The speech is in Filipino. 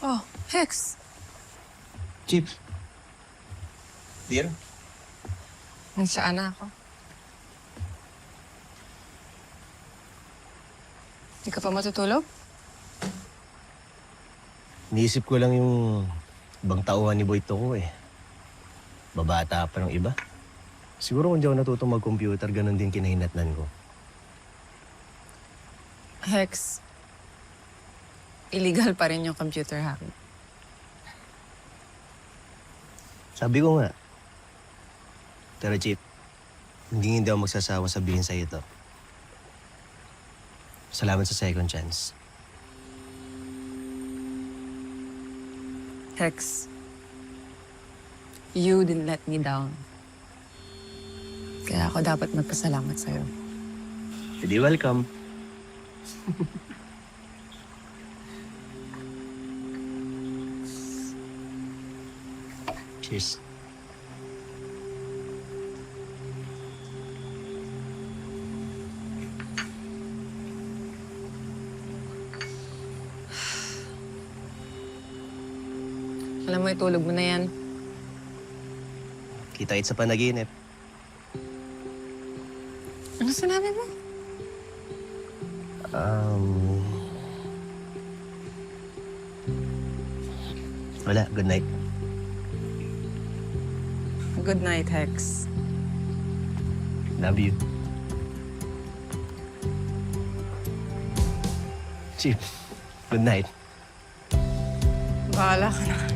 Oh, Hex. Chip. Dear? Nasaan na ako? Hindi ka pa matutulog? Iniisip ko lang yung ibang tauhan ni Boy Toko eh. Babata pa ng iba. Siguro kung di ako natutong mag-computer, ganun din kinahinatnan ko. Hex, illegal pa rin yung computer hacking. Sabi ko nga. Pero Chip, hindi ako magsasawa sabihin sa'yo ito. Salamat sa second chance. Hex, you didn't let me down. Kaya ako dapat magpasalamat sa'yo. Hindi welcome. Cheers. Alam mo, itulog mo na yan. Kita-kit sa panaginip. Ano sinabi mo? Wala. Good night. Good night, Hex. Love you. Chip, good night. Bahala ka na.